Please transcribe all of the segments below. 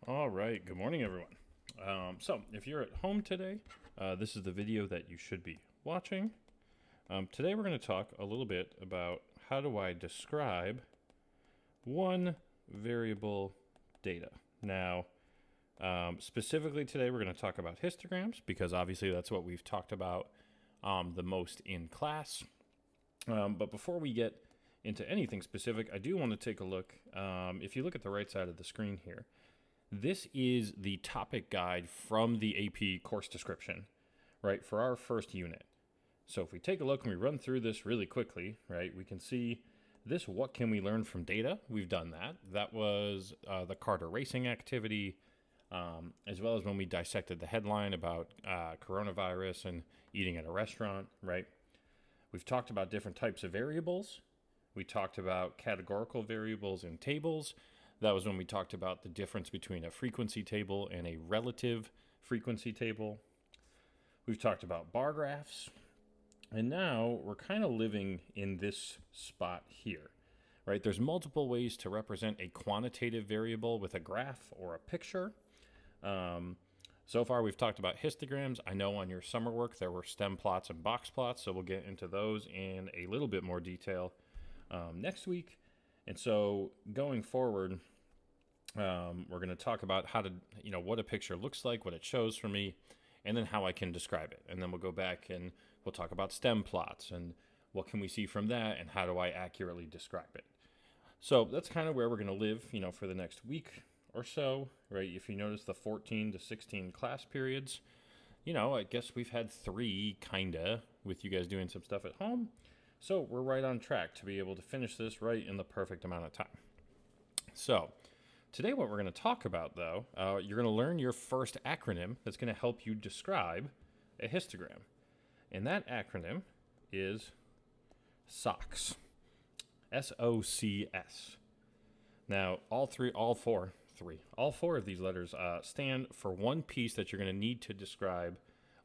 All right, good morning, everyone. So, if you're at home today, this is the video that you should be watching. Today, we're going to talk a little bit about how do I describe one variable data. Now, specifically today, we're going to talk about histograms because obviously that's what we've talked about the most in class. But before we get into anything specific, I do want to take a look. If you look at the right side of the screen here, this is the topic guide from the AP course description, right, for our first unit. So if we take a look and we run through this really quickly, right, we can see this, what can we learn from data? We've done that. That was the Carter racing activity, as well as when we dissected the headline about coronavirus and eating at a restaurant, right? We've talked about different types of variables. We talked about categorical variables in tables. That was when we talked about the difference between a frequency table and a relative frequency table. We've talked about bar graphs. And now we're kind of living in this spot here, right? There's multiple ways to represent a quantitative variable with a graph or a picture. So far, we've talked about histograms. I know on your summer work there were stem plots and box plots, so we'll get into those in a little bit more detail next week. And so going forward, we're going to talk about how to, what a picture looks like, what it shows for me, and then how I can describe it. And then we'll go back and we'll talk about stem plots and what can we see from that and how do I accurately describe it. So that's kind of where we're going to live, for the next week or so, right? If you notice the 14 to 16 class periods, I guess we've had 3 with you guys doing some stuff at home. So we're right on track to be able to finish this right in the perfect amount of time. So today what we're going to talk about, though, you're going to learn your first acronym that's going to help you describe a histogram. And that acronym is SOCS. SOCS. Now, all four of these letters stand for one piece that you're going to need to describe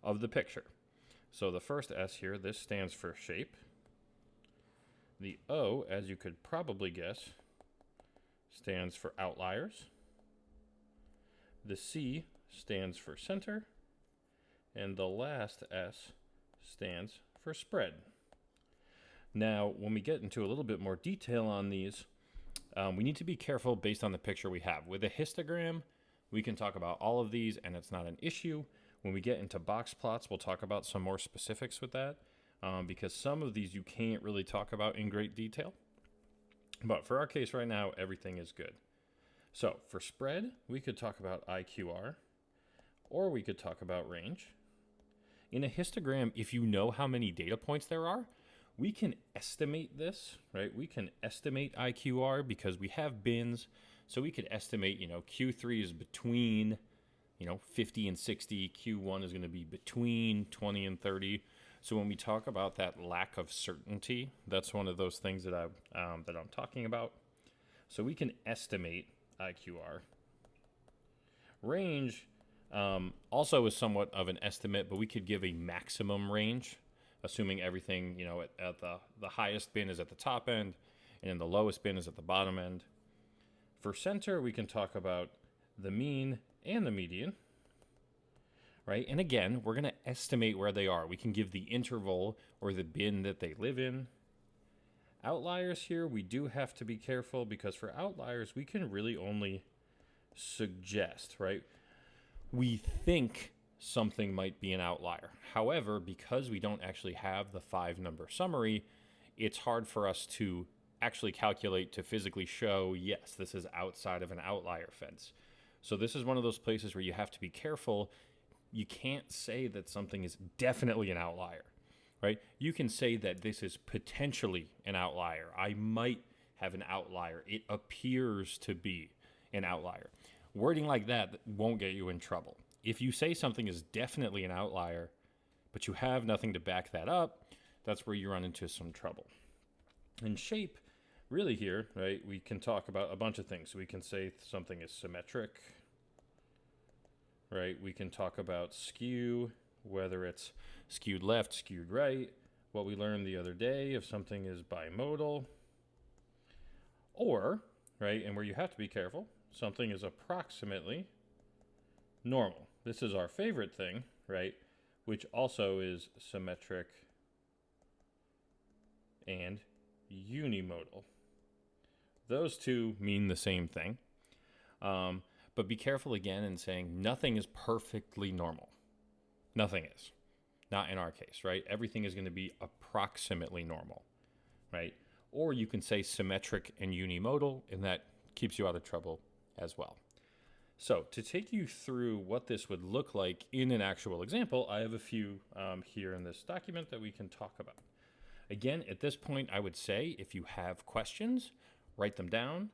of the picture. So the first S here, this stands for shape. The O, as you could probably guess, stands for outliers. The C stands for center. And the last S stands for spread. Now, when we get into a little bit more detail on these, we need to be careful based on the picture we have. With a histogram, we can talk about all of these and it's not an issue. When we get into box plots, we'll talk about some more specifics with that because some of these you can't really talk about in great detail. But for our case right now, everything is good. So for spread, we could talk about IQR or we could talk about range. In a histogram, if you know how many data points there are, we can estimate this, right? We can estimate IQR because we have bins. So we could estimate, Q3 is between, 50 and 60. Q1 is going to be between 20 and 30. So when we talk about that lack of certainty, that's one of those things that I'm talking about. So we can estimate IQR. Range also is somewhat of an estimate, but we could give a maximum range, assuming everything, at the highest bin is at the top end, and then the lowest bin is at the bottom end. For center, we can talk about the mean and the median, right? And again, we're going to estimate where they are. We can give the interval or the bin that they live in. Outliers here, we do have to be careful because for outliers, we can really only suggest, right? We think something might be an outlier. However, because we don't actually have the 5-number summary, it's hard for us to actually calculate to physically show, yes, this is outside of an outlier fence. So this is one of those places where you have to be careful. You can't say that something is definitely an outlier, right? You can say that this is potentially an outlier. I might have an outlier. It appears to be an outlier. Wording like that won't get you in trouble. If you say something is definitely an outlier, but you have nothing to back that up, that's where you run into some trouble. In shape, really here, right, we can talk about a bunch of things. We can say something is symmetric, right? We can talk about skew, whether it's skewed left, skewed right. What we learned the other day, if something is bimodal. Or, right, and where you have to be careful, something is approximately normal. This is our favorite thing, right? Which also is symmetric and unimodal. Those two mean the same thing. But be careful again in saying nothing is perfectly normal. Nothing is. Not in our case, right? Everything is going to be approximately normal, right? Or you can say symmetric and unimodal, and that keeps you out of trouble as well. So to take you through what this would look like in an actual example, I have a few here in this document that we can talk about. Again, at this point, I would say if you have questions, write them down,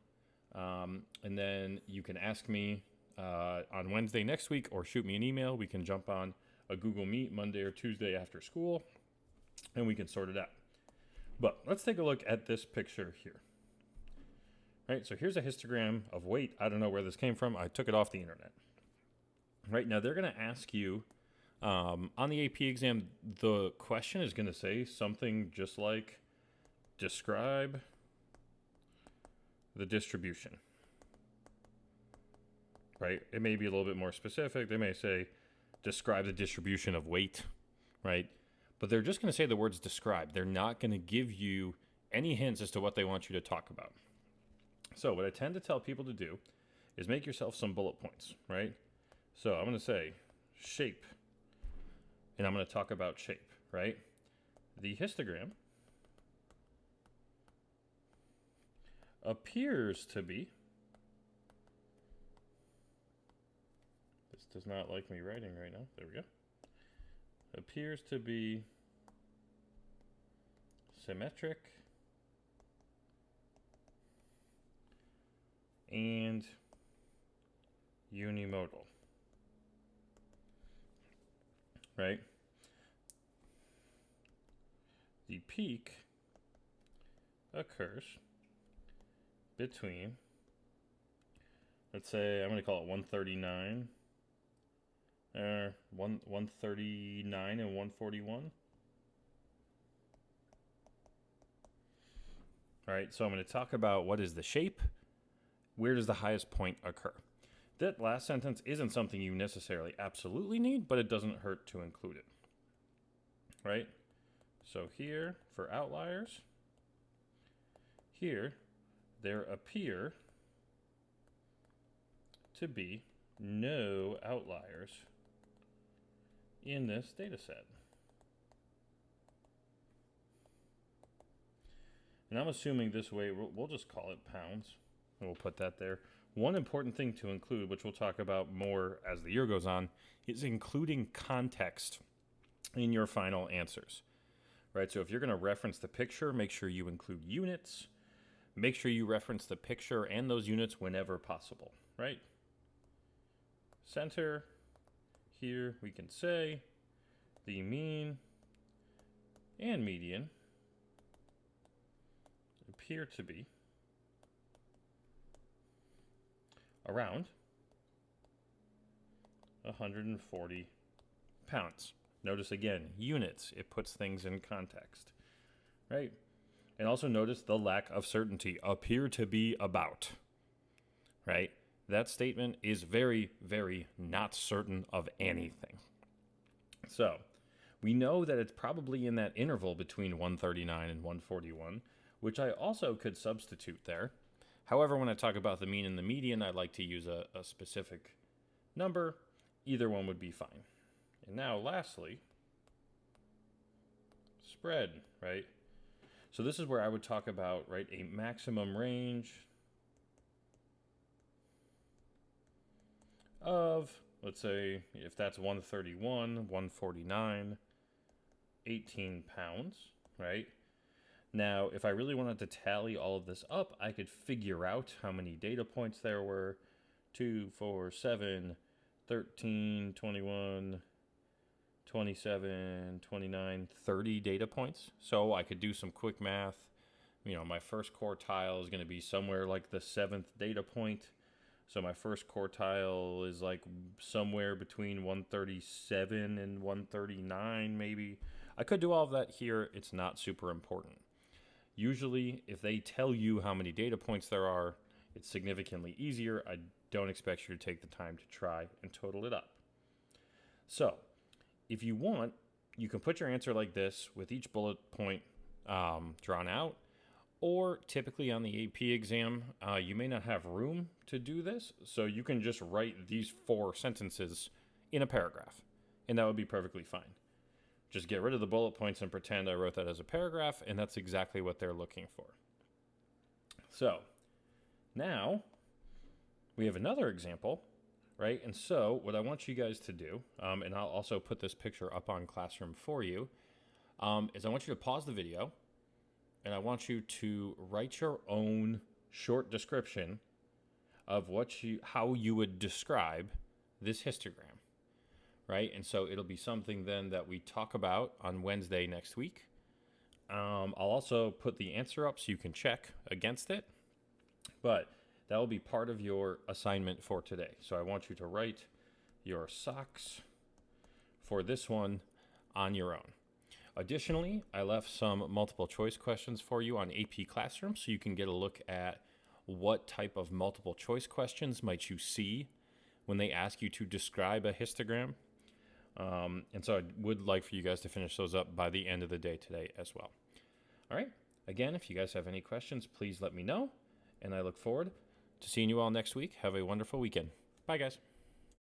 and then you can ask me on Wednesday next week or shoot me an email. We can jump on a Google Meet Monday or Tuesday after school, and we can sort it out. But let's take a look at this picture here. Right, so here's a histogram of weight. I don't know where this came from. I took it off the internet. Right, now they're going to ask you, on the AP exam, the question is going to say something just like, describe the distribution. Right, it may be a little bit more specific. They may say, describe the distribution of weight, right? But they're just going to say the words describe. They're not going to give you any hints as to what they want you to talk about. So what I tend to tell people to do is make yourself some bullet points, right? So I'm going to say shape, and I'm going to talk about shape, right? The histogram appears to be, this does not like me writing right now, there we go, appears to be symmetric and unimodal, right? The peak occurs between, let's say, I'm going to call it 139, 139 and 141. All right, so I'm going to talk about what is the shape. Where does the highest point occur? That last sentence isn't something you necessarily absolutely need, but it doesn't hurt to include it, right? So here, for outliers, here, there appear to be no outliers in this data set. And I'm assuming this way, we'll just call it pounds. And we'll put that there. One important thing to include, which we'll talk about more as the year goes on, is including context in your final answers. Right? So if you're going to reference the picture, make sure you include units. Make sure you reference the picture and those units whenever possible. Right? Center. Here we can say the mean and median appear to be around 140 pounds. Notice again, units. It puts things in context, right? And also notice the lack of certainty. Appear to be about, right? That statement is very, very not certain of anything. So we know that it's probably in that interval between 139 and 141, which I also could substitute there. However, when I talk about the mean and the median, I like to use a specific number. Either one would be fine. And now, lastly, spread, right? So this is where I would talk about, right, a maximum range of, let's say, if that's 131, 149, 18 pounds, right? Now, if I really wanted to tally all of this up, I could figure out how many data points there were. 2, 4, 7, 13, 21, 27, 29, 30 data points. So I could do some quick math. You know, my first quartile is going to be somewhere like the 7th data point. So my first quartile is like somewhere between 137 and 139 maybe. I could do all of that here. It's not super important. Usually, if they tell you how many data points there are, It's significantly easier. I don't expect you to take the time to try and total it up. So if you want, you can put your answer like this with each bullet point drawn out. Or typically on the AP exam, you may not have room to do this, so you can just write these 4 sentences in a paragraph, and that would be perfectly fine. Just get rid of the bullet points and pretend I wrote that as a paragraph, and that's exactly what they're looking for. So now we have another example, right? And so what I want you guys to do, and I'll also put this picture up on Classroom for you, is I want you to pause the video, and I want you to write your own short description of how you would describe this histogram, right? And so it'll be something then that we talk about on Wednesday next week. I'll also put the answer up so you can check against it, but that will be part of your assignment for today. So I want you to write your socks for this one on your own. Additionally, I left some multiple choice questions for you on AP Classroom so you can get a look at what type of multiple choice questions might you see when they ask you to describe a histogram. And so I would like for you guys to finish those up by the end of the day today as well. All right. Again, if you guys have any questions, please let me know. And I look forward to seeing you all next week. Have a wonderful weekend. Bye, guys.